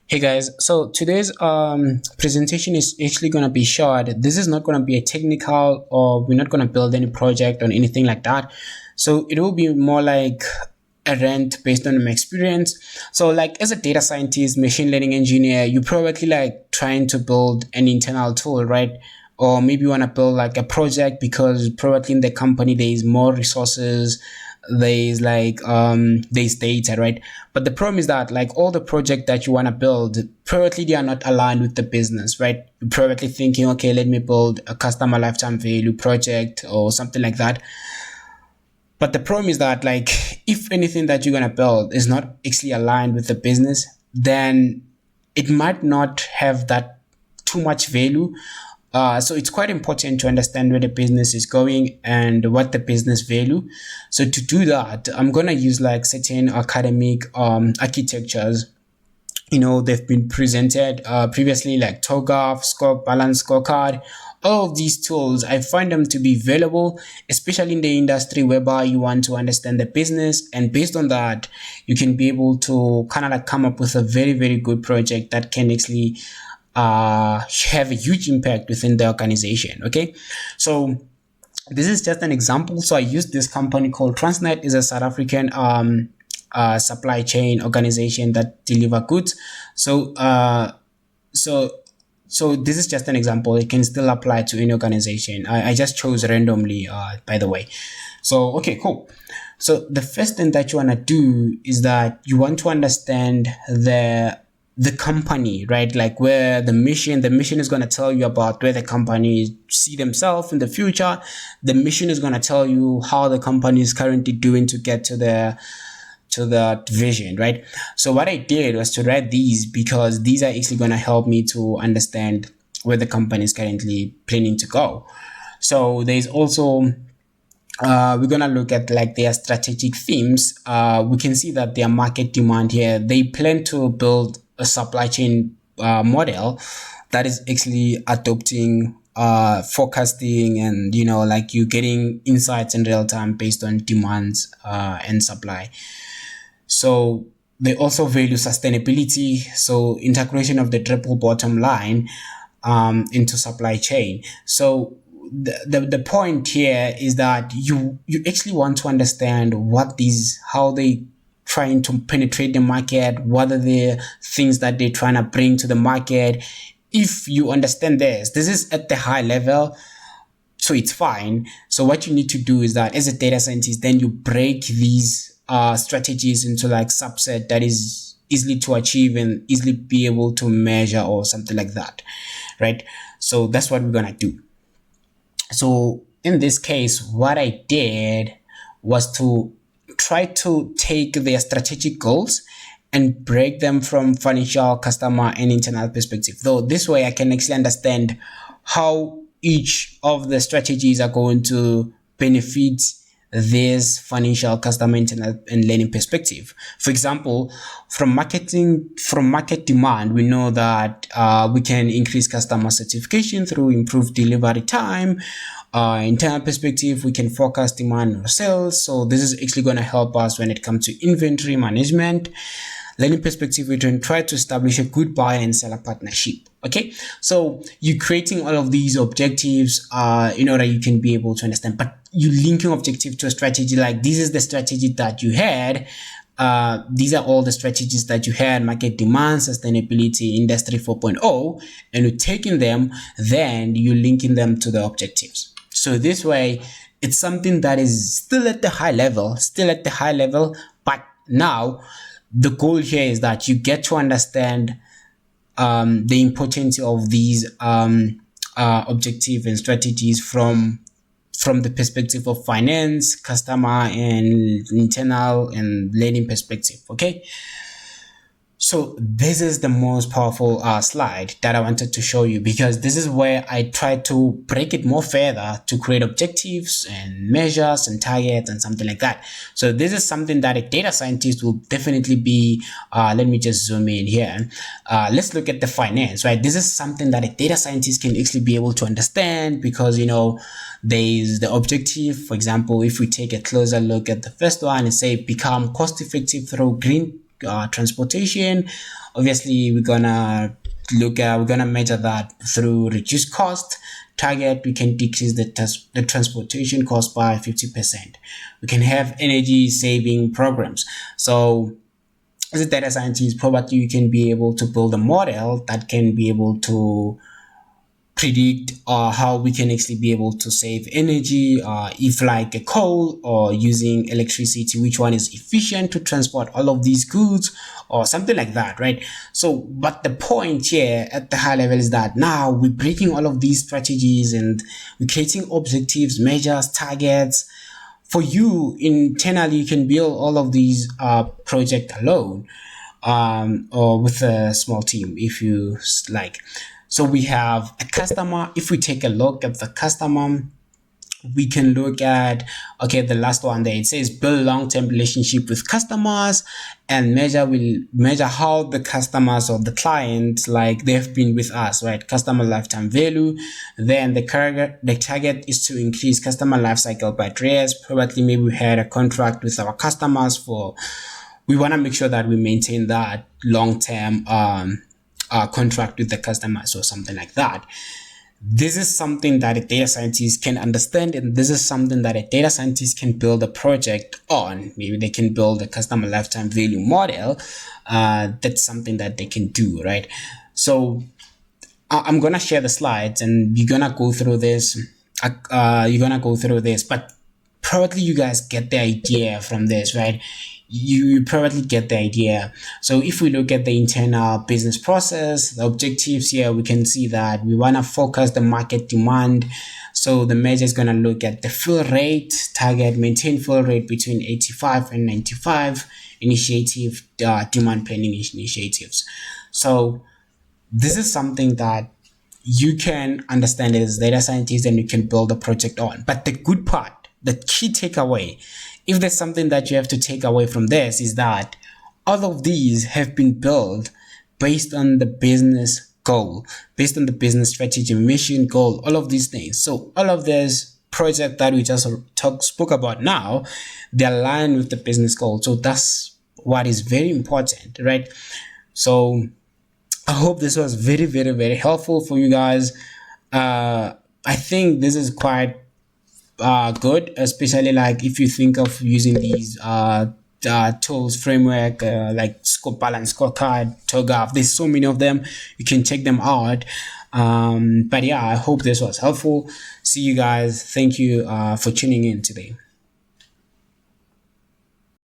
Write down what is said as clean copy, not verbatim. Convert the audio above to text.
Hey guys, so today's presentation is actually gonna be short. This is not gonna be a technical, or we're not gonna build any project or anything like that. So it will be more like a rant based on my experience. So like as a data scientist, machine learning engineer, you probably like trying to build an internal tool, right? Or maybe you wanna build like a project because probably in the company there is more resources, there's like there's data, right? But the problem is that like all the project that you want to build, probably they are not aligned with the business, right? You're probably thinking, okay, let me build a customer lifetime value project or something like that. But the problem is that like if anything that you're gonna build is not actually aligned with the business, then it might not have that too much value. So it's quite important to understand where the business is going and what the business value. So to do that, I'm gonna use like certain academic architectures. They've been presented previously, like TOGAF, score balance scorecard. All of these tools, I find them to be valuable, especially in the industry whereby you want to understand the business, and based on that, you can be able to kind of like come up with a very, very good project that can actually have a huge impact within the organization. Okay, so this is just an example. So I used this company called Transnet. Is a South African supply chain organization that deliver goods. So so so this is just an example. It can still apply to any organization. I just chose randomly, by the way. So okay, cool. So the first thing that you want to do is that you want to understand the company, right? Like where the mission is going to tell you about where the company see themselves in the future. The mission is going to tell you how the company is currently doing to get to the vision, right? So what I did was to write these because these are actually going to help me to understand where the company is currently planning to go. So there's also we're gonna look at like their strategic themes. We can see that their market demand here. They plan to build a supply chain model that is actually adopting forecasting, and like you getting insights in real time based on demands and supply. So they also value sustainability, so integration of the triple bottom line into supply chain. So the point here is that you actually want to understand how they trying to penetrate the market, what are the things that they're trying to bring to the market. If you understand this is at the high level, so it's fine. So what you need to do is that as a data scientist, then you break these strategies into like subset that is easily to achieve and easily be able to measure or something like that, right? So that's what we're gonna do. So in this case, what I did was to try to take their strategic goals and break them from financial, customer, and internal perspective. Though this way I can actually understand how each of the strategies are going to benefit this financial, customer, internal, and learning perspective. For example, from market demand, we know that we can increase customer certification through improved delivery time. Internal perspective, we can forecast demand or sales. So this is actually going to help us when it comes to inventory management. Learning perspective, we can try to establish a good buyer and seller partnership. Okay, so you creating all of these objectives in order you can be able to understand, but you linking objective to a strategy. Like this is the strategy that you had. These are all the strategies that you had: market demand, sustainability, industry 4.0, and you're taking them, then you're linking them to the objectives. So this way, it's something that is still at the high level, but now the goal here is that you get to understand the importance of these objective and strategies from the perspective of finance, customer, and internal and learning perspective. Okay, so this is the most powerful slide that I wanted to show you, because this is where I try to break it more further to create objectives and measures and targets and something like that. So this is something that a data scientist will definitely be, let me just zoom in here. Let's look at the finance, right? This is something that a data scientist can actually be able to understand, because there's the objective. For example, if we take a closer look at the first one and say become cost effective through green transportation. Obviously, we're gonna measure that through reduced cost. Target, we can decrease the transportation cost by 50%. We can have energy saving programs. So as a data scientist, probably you can be able to build a model that can be able to predict how we can actually be able to save energy, if like a coal or using electricity, which one is efficient to transport all of these goods or something like that, right? So but the point here at the high level is that now we're breaking all of these strategies and we're creating objectives, measures, targets. For you internally, you can build all of these project alone, or with a small team if you like. So we have a customer. If we take a look at the customer, we can look at, okay, the last one there, it says build long-term relationship with customers and measure how the customers or the clients, like they've been with us, right? Customer lifetime value. Then the target is to increase customer life cycle by 3 years. Probably maybe we had a contract with our customers for, we want to make sure that we maintain that long-term contract with the customers or something like that. This is something that a data scientist can understand, and this is something that a data scientist can build a project on. Maybe they can build a customer lifetime value model. That's something that they can do, right? So I'm gonna share the slides and you're gonna go through this. But probably you guys get the idea from this, right? You probably get the idea. So if we look at the internal business process, the objectives here, we can see that we want to focus the market demand. So the measure is going to look at the fill rate, target maintain fill rate between 85 and 95, initiative, demand planning initiatives. So this is something that you can understand as data scientist and you can build a project on. But the good part, the key takeaway, if there's something that you have to take away from this, is that all of these have been built based on the business goal, based on the business strategy, mission, goal, all of these things. So all of this project that we just spoke about now, they align with the business goal. So that's what is very important, right? So I hope this was very, very, very helpful for you guys. I think this is quite good, especially like if you think of using these tools, framework, like scope balance, scorecard, TOGAF. There's so many of them. You can check them out. But yeah, I hope this was helpful. See you guys. Thank you for tuning in today.